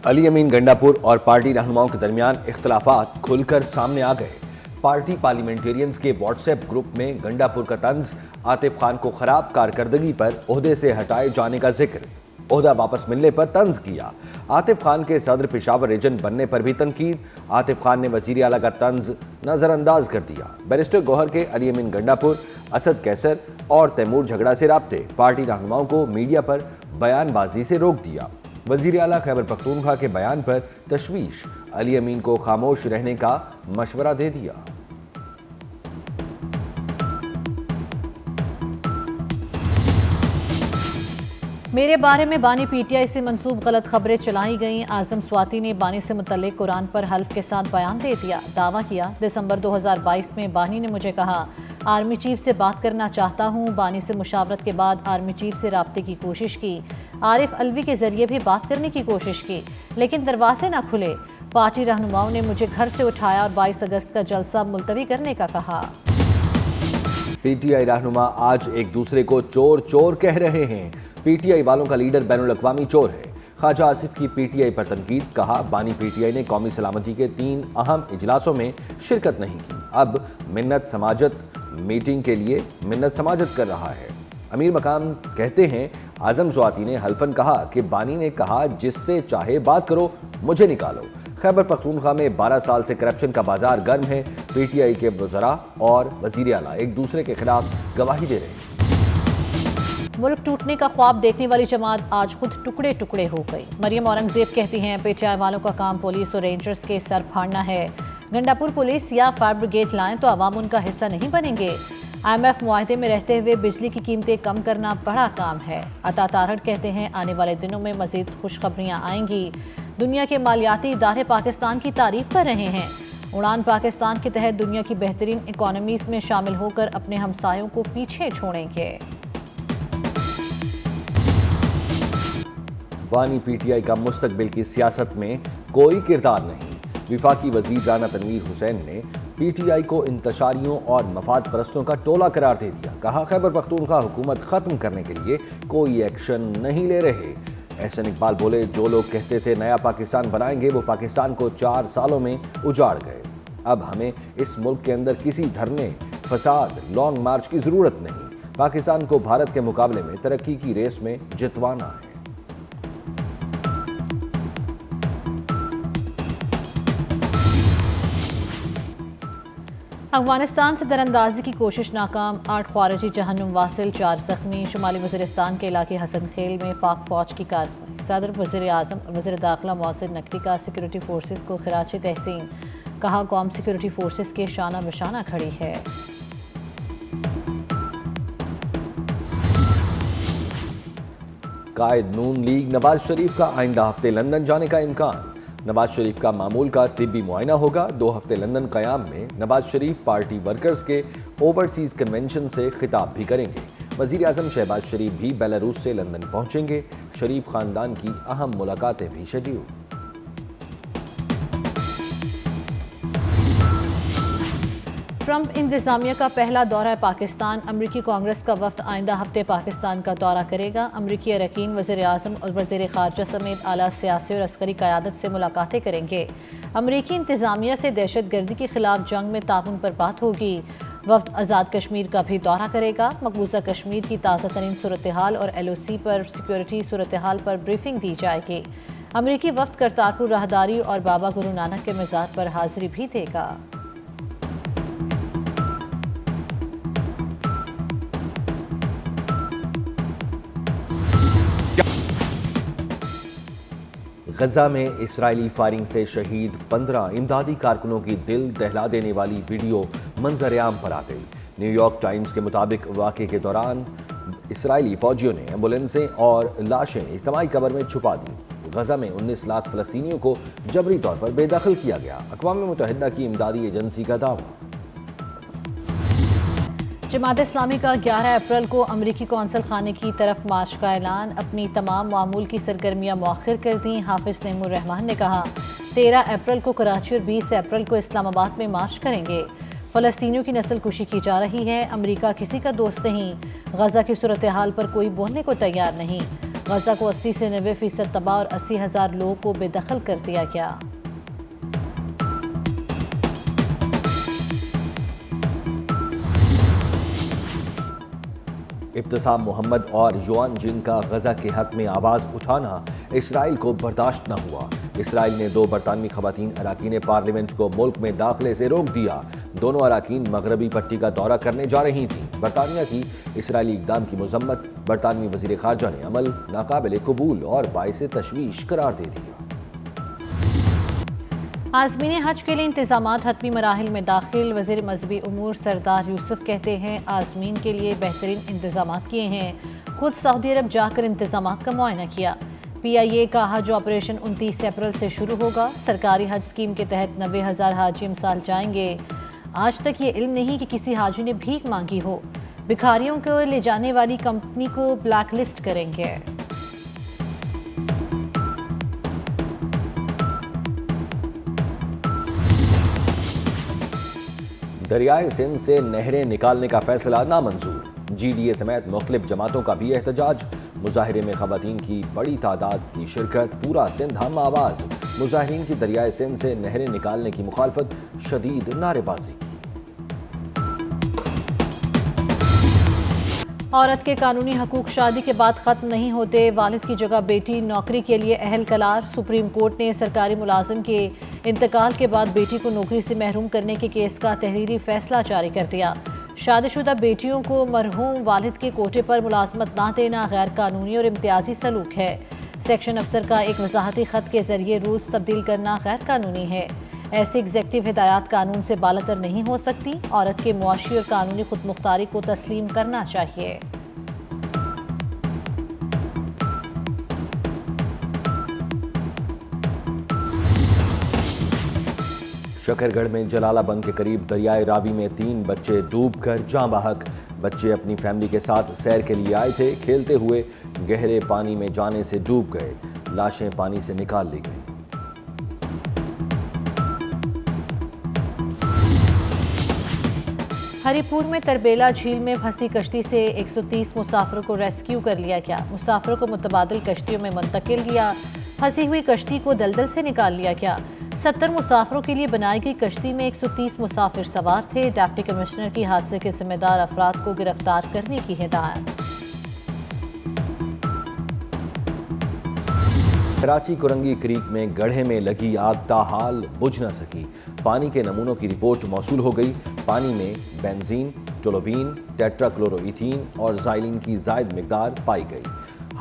علی امین گنڈاپور اور پارٹی رہنماؤں کے درمیان اختلافات کھل کر سامنے آ گئے۔ پارٹی پارلیمنٹیرینز کے واٹس ایپ گروپ میں گنڈاپور کا طنز، عاطف خان کو خراب کارکردگی پر عہدے سے ہٹائے جانے کا ذکر، عہدہ واپس ملنے پر طنز کیا۔ عاطف خان کے صدر پشاور ریجن بننے پر بھی تنقید، عاطف خان نے وزیر اعلیٰ کا طنز نظر انداز کر دیا۔ بیرسٹر گوہر کے علی امین گنڈاپور، اسد کیسر اور تیمور جھگڑا سے رابطے، پارٹی رہنماؤں کو میڈیا پر بیان بازی سے روک دیا۔ وزیر اعلیٰ خیبر پختونخوا کے بیان پر تشویش، علی امین کو خاموش رہنے کا مشورہ دے دیا۔ میرے بارے میں بانی پی ٹی آئی سے منسوب غلط خبریں چلائی گئیں۔ اعظم سواتی نے بانی سے متعلق قرآن پر حلف کے ساتھ بیان دے دیا، دعویٰ کیا دسمبر 2022 میں بانی نے مجھے کہا آرمی چیف سے بات کرنا چاہتا ہوں۔ بانی سے مشاورت کے بعد آرمی چیف سے رابطے کی کوشش کی، عارف الوی کے ذریعے بھی بات کرنے کی کوشش کی، لیکن دروازے نہ کھلے۔ پارٹی رہنماؤں نے مجھے گھر سے اٹھایا اور 22 اگست کا جلسہ ملتوی کرنے کا کہا۔ پی ٹی آئی رہنما آج ایک دوسرے کو چور چور کہہ رہے ہیں۔ پی ٹی آئی والوں کا لیڈر بین الاقوامی چور ہے۔ خواجہ آصف کی پی ٹی آئی پر تنقید، کہا بانی پی ٹی آئی نے قومی سلامتی کے 3 اہم اجلاسوں میں شرکت نہیں کی، اب منت سماجت میٹنگ کے لیے منت سماجت کر رہا ہے۔ امیر مقام کہتے ہیں اعظم سواتی نے حلفاً کہا کہ بانی نے کہا جس سے چاہے بات کرو، مجھے نکالو۔ خیبر پختونخوا میں 12 سال سے کرپشن کا بازار گرم ہے۔ پی ٹی آئی کے وزراء اور وزیر اعلیٰ ایک دوسرے کے خلاف گواہی دے رہے ہیں۔ ملک ٹوٹنے کا خواب دیکھنے والی جماعت آج خود ٹکڑے ٹکڑے ہو گئی۔ مریم اورنگزیب کہتی ہیں پی ٹی آئی والوں کا کام پولیس اور رینجرز کے سر پھاڑنا ہے۔ گنڈاپور پولیس یا فائر بریگیڈ لائیں تو عوام ان کا حصہ نہیں بنیں گے۔ آئی ایم ایف معاہدے میں رہتے ہوئے بجلی کی قیمتیں کم کرنا بڑا کام ہے۔ عطا تارڑ کہتے ہیں آنے والے دنوں میں مزید خوشخبریاں آئیں گی۔ دنیا کے مالیاتی ادارے پاکستان کی تعریف کر رہے ہیں۔ اڑان پاکستان کے تحت دنیا کی بہترین اکانومیز میں شامل ہو کر اپنے ہمسایوں کو پیچھے چھوڑیں گے۔ بانی پی ٹی آئی کا مستقبل کی سیاست میں کوئی کردار نہیں۔ وفاقی وزیر رانا تنویر حسین نے پی ٹی آئی کو انتشاریوں اور مفاد پرستوں کا ٹولہ قرار دے دیا، کہا خیبر پختونخوا حکومت ختم کرنے کے لیے کوئی ایکشن نہیں لے رہے۔ احسن اقبال بولے جو لوگ کہتے تھے نیا پاکستان بنائیں گے وہ پاکستان کو 4 سالوں میں اجاڑ گئے۔ اب ہمیں اس ملک کے اندر کسی دھرنے، فساد، لانگ مارچ کی ضرورت نہیں۔ پاکستان کو بھارت کے مقابلے میں ترقی کی ریس میں جتوانا ہے۔ افغانستان سے دراندازی کی کوشش ناکام، 8 خارجی جہنم واصل، 4 زخمی۔ شمالی وزیرستان کے علاقے حسن خیل میں پاک فوج کی کارروائی، صدر، وزیر اعظم اور وزیر داخلہ محسن نقوی کا سیکورٹی فورسز کو خراج تحسین، کہا قوم سیکورٹی فورسز کے شانہ بشانہ کھڑی ہے۔ قائد نون لیگ نواز شریف کا آئندہ ہفتے لندن جانے کا امکان۔ نواز شریف کا معمول کا طبی معائنہ ہوگا۔ 2 ہفتے لندن قیام میں نواز شریف پارٹی ورکرز کے اوورسیز کنونشن سے خطاب بھی کریں گے۔ وزیر اعظم شہباز شریف بھی بیلاروس سے لندن پہنچیں گے۔ شریف خاندان کی اہم ملاقاتیں بھی شیڈیول۔ ٹرمپ انتظامیہ کا پہلا دورہ پاکستان، امریکی کانگریس کا وفد آئندہ ہفتے پاکستان کا دورہ کرے گا۔ امریکی اراکین وزیر اعظم اور وزیر خارجہ سمیت اعلیٰ سیاسی اور عسکری قیادت سے ملاقاتیں کریں گے۔ امریکی انتظامیہ سے دہشت گردی کے خلاف جنگ میں تعاون پر بات ہوگی۔ وفد آزاد کشمیر کا بھی دورہ کرے گا۔ مقبوضہ کشمیر کی تازہ ترین صورتحال اور ایل او سی پر سیکورٹی صورتحال پر بریفنگ دی جائے گی۔ امریکی وفد کرتارپور راہداری اور بابا گرو نانک کے مزار پر حاضری بھی دے گا۔ غزہ میں اسرائیلی فائرنگ سے شہید 15 امدادی کارکنوں کی دل دہلا دینے والی ویڈیو منظر عام پر آ گئی۔ نیو یارک ٹائمز کے مطابق واقعے کے دوران اسرائیلی فوجیوں نے ایمبولینسیں اور لاشیں اجتماعی قبر میں چھپا دیں۔ غزہ میں 19 لاکھ فلسطینیوں کو جبری طور پر بے دخل کیا گیا، اقوام متحدہ کی امدادی ایجنسی کا دعویٰ۔ جماعت اسلامی کا 11 اپریل کو امریکی قونصل خانے کی طرف مارچ کا اعلان، اپنی تمام معمول کی سرگرمیاں مؤخر کر دیں۔ حافظ نعیم الرحمان نے کہا 13 اپریل کو کراچی اور 20 اپریل کو اسلام آباد میں مارچ کریں گے۔ فلسطینیوں کی نسل کشی کی جا رہی ہے، امریکہ کسی کا دوست نہیں، غزہ کی صورتحال پر کوئی بولنے کو تیار نہیں۔ غزہ کو 80 سے 90% تباہ اور 80,000 لوگوں کو بے دخل کر دیا گیا۔ ابتسام محمد اور یوان جنگ کا غزہ کے حق میں آواز اٹھانا اسرائیل کو برداشت نہ ہوا۔ اسرائیل نے 2 برطانوی خواتین اراکین پارلیمنٹ کو ملک میں داخلے سے روک دیا۔ دونوں اراکین مغربی پٹی کا دورہ کرنے جا رہی تھیں۔ برطانیہ کی اسرائیلی اقدام کی مذمت برطانوی وزیر خارجہ نے عمل ناقابل قبول اور باعث تشویش قرار دے دیا۔ عازمین حج کے لیے انتظامات حتمی مراحل میں داخل۔ وزیر مذہبی امور سردار یوسف کہتے ہیں عازمین کے لیے بہترین انتظامات کیے ہیں۔ خود سعودی عرب جا کر انتظامات کا معائنہ کیا۔ پی آئی اے کا حج آپریشن 29 اپریل سے شروع ہوگا۔ سرکاری حج اسکیم کے تحت 90,000 حاجی امسال جائیں گے۔ آج تک یہ علم نہیں کہ کسی حاجی نے بھیک مانگی ہو۔ بھکاریوں کو لے جانے والی کمپنی کو بلیک لسٹ کریں گے۔ دریائے سندھ سے نہریں نکالنے کا فیصلہ نامنظور۔ جی ڈی اے سمیت مختلف جماعتوں کا بھی احتجاج۔ مظاہرے میں خواتین کی بڑی تعداد کی شرکت۔ پورا سندھ ہم آواز۔ مظاہرین کی دریائے سندھ سے نہریں نکالنے کی مخالفت، شدید نعرے بازی کی۔ عورت کے قانونی حقوق شادی کے بعد ختم نہیں ہوتے۔ والد کی جگہ بیٹی نوکری کے لیے اہل قرار۔ سپریم کورٹ نے سرکاری ملازم کے انتقال کے بعد بیٹی کو نوکری سے محروم کرنے کے کیس کا تحریری فیصلہ جاری کر دیا۔ شادی شدہ بیٹیوں کو مرحوم والد کے کوٹے پر ملازمت نہ دینا غیر قانونی اور امتیازی سلوک ہے۔ سیکشن افسر کا ایک وضاحتی خط کے ذریعے رولز تبدیل کرنا غیر قانونی ہے۔ ایسی ایگزیکٹو ہدایات قانون سے بالاتر نہیں ہو سکتی۔ عورت کے معاشی اور قانونی خود مختاری کو تسلیم کرنا چاہیے۔ شکر گڑھ میں جلالہ بند کے قریب دریائے راوی میں 3 بچے ڈوب کر جاں بحق۔ بچے اپنی فیملی کے ساتھ سیر کے لیے آئے تھے۔ کھیلتے ہوئے گہرے پانی میں جانے سے ڈوب گئے۔ لاشیں پانی سے نکال لی گئیں۔ ہری پور میں تربیلا جھیل میں پھنسی کشتی سے 130 مسافروں کو ریسکیو کر لیا گیا۔ مسافروں کو متبادل کشتیوں میں منتقل کیا۔ پھنسی ہوئی کشتی کو دلدل سے نکال لیا گیا۔ 70 مسافروں کے لیے بنائی گئی کشتی میں 130 مسافر سوار تھے۔ ڈپٹی کمشنر کی حادثے کے ذمہ دار افراد کو گرفتار کرنے کی ہدایت۔ کراچی کورنگی کریک میں گڑھے میں لگی آگ تاحال بجھ نہ سکی۔ پانی کے نمونوں کی رپورٹ موصول ہو گئی۔ پانی میں بینزین، ٹولوین، ٹیٹرا کلورو ایتھین اور زائلین کی زائد مقدار پائی گئی۔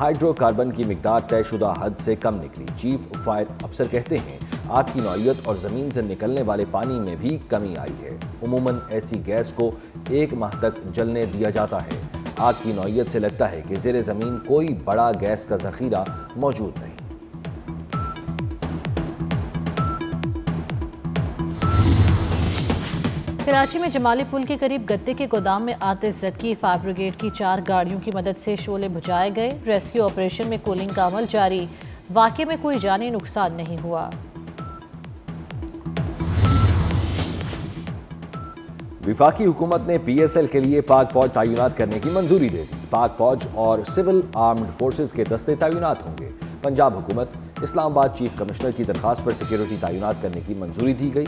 ہائیڈرو کاربن کی مقدار طے شدہ حد سے کم نکلی۔ چیف فائر افسر کہتے ہیں آگ کی نوعیت اور زمین سے نکلنے والے پانی میں بھی کمی آئی ہے۔ عموماً ایسی گیس کو 1 ماہ تک جلنے دیا جاتا ہے۔ آگ کی نوعیت سے لگتا ہے کہ زیر زمین کوئی بڑا گیس کا ذخیرہ موجود نہیں۔ کراچی میں جمالی پل کے قریب گتے کے گودام میں آتش زدگی۔ فائر بریگیڈ کی 4 گاڑیوں کی مدد سے شعلے بجھائے گئے۔ ریسکیو آپریشن میں کولنگ کا عمل جاری۔ واقعے میں کوئی جانی نقصان نہیں ہوا۔ وفاقی حکومت نے پی ایس ایل کے لیے پاک فوج تعینات کرنے کی منظوری دے دی۔ پاک فوج اور سول آرمڈ فورسز کے دستے تعینات ہوں گے۔ پنجاب حکومت اسلام آباد چیف کمشنر کی درخواست پر سیکیورٹی تعینات کرنے کی منظوری دی گئی۔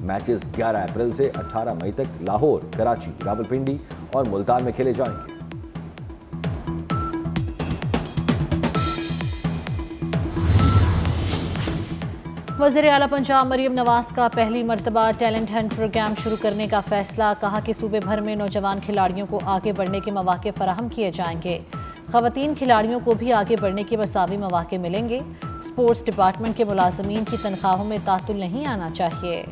میچز 11 اپریل سے 18 مئی تک لاہور، کراچی، راولپنڈی اور ملتان میں کھیلے جائیں گے۔ وزیر اعلیٰ پنجاب مریم نواز کا پہلی مرتبہ ٹیلنٹ ہنٹ پروگرام شروع کرنے کا فیصلہ۔ کہا کہ صوبے بھر میں نوجوان کھلاڑیوں کو آگے بڑھنے کے مواقع فراہم کیے جائیں گے۔ خواتین کھلاڑیوں کو بھی آگے بڑھنے کے مساوی مواقع ملیں گے۔ اسپورٹس ڈپارٹمنٹ کے ملازمین کی تنخواہوں میں تعطل نہیں آنا چاہیے۔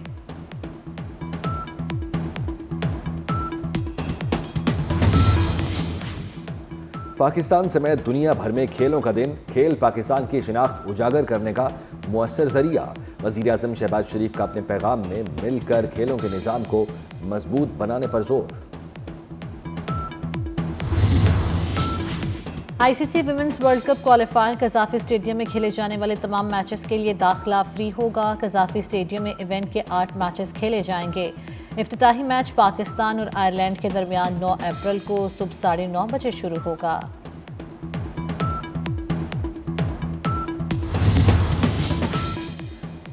پاکستان سمیت دنیا بھر میں کھیلوں کا دن، کھیل پاکستان کی شناخت اجاگر کرنے کا مؤثر ذریعہ۔ وزیر اعظم شہباز شریف کا اپنے پیغام میں مل کر کھیلوں کے نظام کو مضبوط بنانے پر زور۔ I C C women's world cup qualifier Gaddafi stadium میں کھیلے جانے والے تمام میچز کے لیے داخلہ فری ہوگا۔ قذافی اسٹیڈیم میں ایونٹ کے 8 میچز کھیلے جائیں گے۔ افتتاحی میچ پاکستان اور آئرلینڈ کے درمیان 9 اپریل کو صبح 9:30 بجے شروع ہوگا۔